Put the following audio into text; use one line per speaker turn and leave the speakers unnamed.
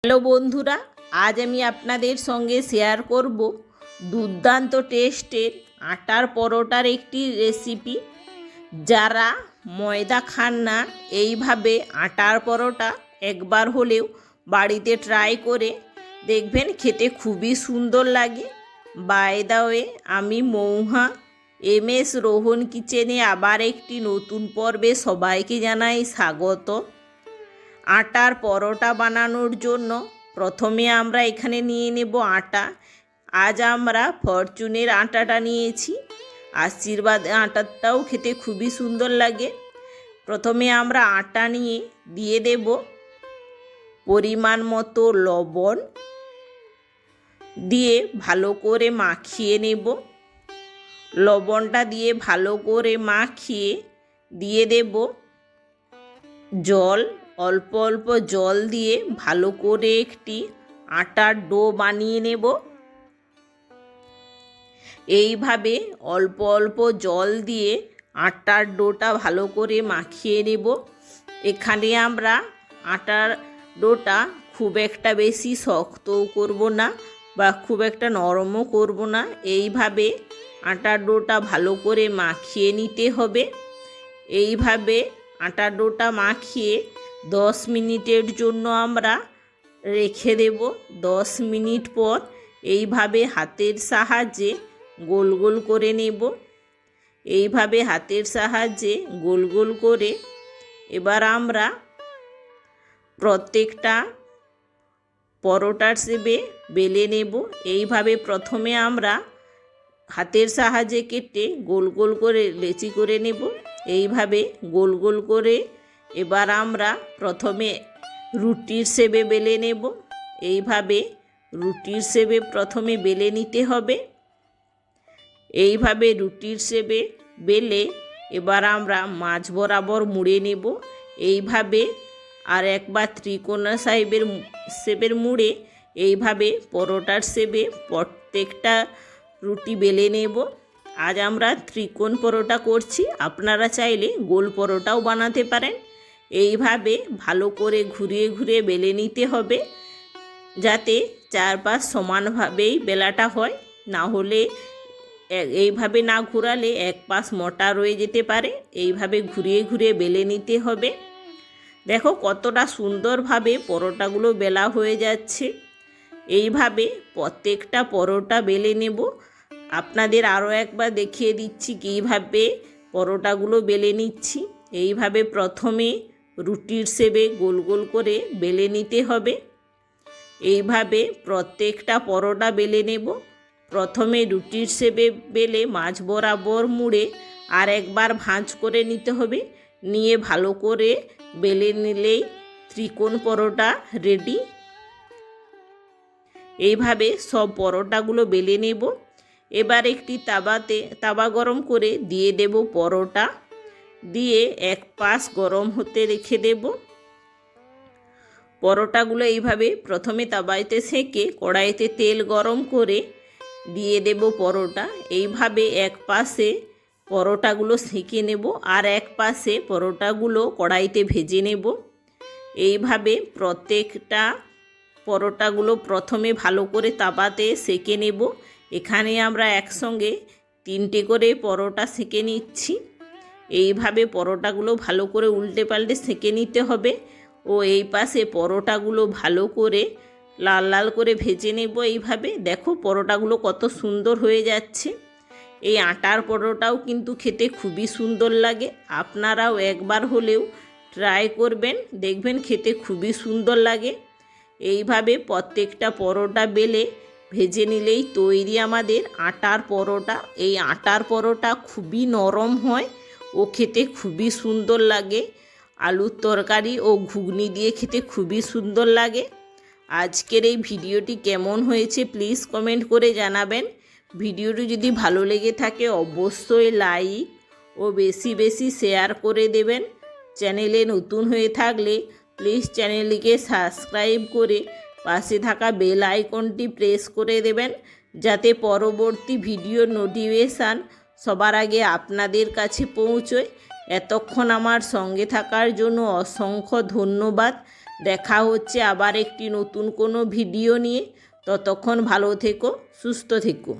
Hello বন্ধুরা, আজ আমি আপনাদের সঙ্গে শেয়ার করব দুর্দান্ত টেস্টের আটার পরোটার একটি রেসিপি। যারা ময়দা খান না, এইভাবে আটার পরোটা একবার হলেও বাড়িতে ট্রাই করে দেখবেন, খেতে খুবই সুন্দর লাগে। বাই দ্য ওয়ে, আমি মৌহা MS রোহন কিচেনে আবার একটি নতুন পর্বে সবাইকে জানাই স্বাগত। আটার পরোটা বানানোর জন্য প্রথমে আমরা এখানে নিয়ে নেব আটা। আজ আমরা ফরচুনের আটাটা নিয়েছি, আশীর্বাদ আটাটাও খেতে খুবই সুন্দর লাগে। প্রথমে আমরা আটা নিয়ে দিয়ে দেব পরিমাণ মতো লবণ, দিয়ে ভালো করে মাখিয়ে নেব। লবণটা দিয়ে ভালো করে মাখিয়ে দিয়ে দেব জল। অল্প অল্প জল দিয়ে ভালো করে একটি আটার ডো বানিয়ে নেব। এইভাবে অল্প অল্প জল দিয়ে আটার ডোটা ভালো করে মাখিয়ে নেব। এখানে আমরা আটার ডোটা খুব একটা বেশি শক্তও করব না বা খুব একটা নরমও করব না। এইভাবে আটার ডোটা ভালো করে মাখিয়ে নিতে হবে। এইভাবে আটার ডোটা মাখিয়ে 10 মিনিটের জন্য আমরা রেখে দেব। 10 মিনিট পর এইভাবে হাতের সাহায্যে গোল গোল করে নেব। এইভাবে হাতের সাহায্যে গোল গোল করে এবার আমরা প্রত্যেকটা পরোটার শেপে বেলে নেব। এইভাবে প্রথমে আমরা হাতের সাহায্যে কেটে গোল গোল করে লেচি করে নেব। এইভাবে গোল গোল করে এবার আমরা প্রথমে রুটির শেপে বেলে নেব। এইভাবে রুটির শেপে প্রথমে বেলে নিতে হবে। এইভাবে রুটির শেপে বেলে এবার আমরা মাঝ বরাবর মুড়ে নেব। এইভাবে আর একবার ত্রিকোণা শেপের মুড়ে এইভাবে পরোটার শেপে প্রত্যেকটা রুটি বেলে নেব। আজ আমরা ত্রিকোণ পরোটা করছি, আপনারা চাইলে গোল পরোটাও বানাতে পারেন। এইভাবে ভালো করে ঘুরিয়ে ঘুরিয়ে বেলে নিতে হবে, যাতে চারপাশ সমানভাবেই বেলাটা হয়। না হলে এইভাবে না ঘোরালে এক পাশ মোটা রয়ে যেতে পারে। এইভাবে ঘুরিয়ে ঘুরিয়ে বেলে নিতে হবে। দেখো কতটা সুন্দরভাবে পরোটাগুলো বেলা হয়ে যাচ্ছে। এইভাবে প্রত্যেকটা পরোটা বেলে নেব। আপনাদের আরও একবার দেখিয়ে দিচ্ছি কীভাবে পরোটাগুলো বেলে নিচ্ছি। এইভাবে প্রথমে রুটির শেপে গোল গোল করে বেলে নিতে হবে। এইভাবে প্রত্যেকটা পরোটা বেলে নেব। প্রথমে রুটির শেপে বেলে মাঝ বরাবর মুড়ে আর একবার ভাঁজ করে নিতে হবে। নিয়ে ভালো করে বেলে নিলেই ত্রিকোণ পরোটা রেডি। এইভাবে সব পরোটাগুলো বেলে নেব। এবার একটি তাওয়া গরম করে দিয়ে দেব পরোটা, দিয়ে এক পাশ গরম হতে রেখে দেব। পরোটাগুলো এইভাবে প্রথমে তাওয়াতে সেঁকে কড়াইতে তেল গরম করে দিয়ে দেব পরোটা। এইভাবে এক পাশে পরোটাগুলো সেঁকে নেব আর এক পাশে পরোটাগুলো কড়াইতে ভেজে নেব। এইভাবে প্রত্যেকটা পরোটাগুলো প্রথমে ভালো করে তাওয়াতে সেঁকে নেব। এখানে আমরা একসঙ্গে 3টে করে পরোটা সেঁকে নিচ্ছি। এইভাবে পরোটাগুলো ভালো করে উল্টে পাল্টে সেঁকে নিতে হবে ও এই পাশে পরোটাগুলো ভালো করে লাল লাল করে ভেজে নেব। এইভাবে দেখো পরোটাগুলো কত সুন্দর হয়ে যাচ্ছে। এই আটার পরোটাও কিন্তু খেতে খুবই সুন্দর লাগে। আপনারাও একবার হলেও ট্রাই করবেন, দেখবেন খেতে খুবই সুন্দর লাগে। এইভাবে প্রত্যেকটা পরোটা বেলে ভেজে নিলেই তৈরি আমাদের আটার পরোটা। এই আটার পরোটা খুবই নরম হয় ও খেতে খুবই সুন্দর লাগে। আলুর তরকারি ও ঘুগনি দিয়ে খেতে খুবই সুন্দর লাগে। আজকের এই ভিডিওটি কেমন হয়েছে প্লিজ কমেন্ট করে জানাবেন। ভিডিওটি যদি ভালো লেগে থাকে অবশ্যই লাইক ও বেশি বেশি শেয়ার করে দেবেন। চ্যানেলে নতুন হয়ে থাকলে প্লিজ চ্যানেলটিকে সাবস্ক্রাইব করে পাশে থাকা বেল আইকনটি প্রেস করে দেবেন, যাতে পরবর্তী ভিডিওর নোটিফিকেশান সবার আগে আপনাদের কাছে পৌঁছয়। এতক্ষণ আমার সঙ্গে থাকার জন্য অসংখ্য ধন্যবাদ। দেখা হচ্ছে আবার একটি নতুন কোনো ভিডিও নিয়ে। ততক্ষণ ভালো থেকো, সুস্থ থেকো।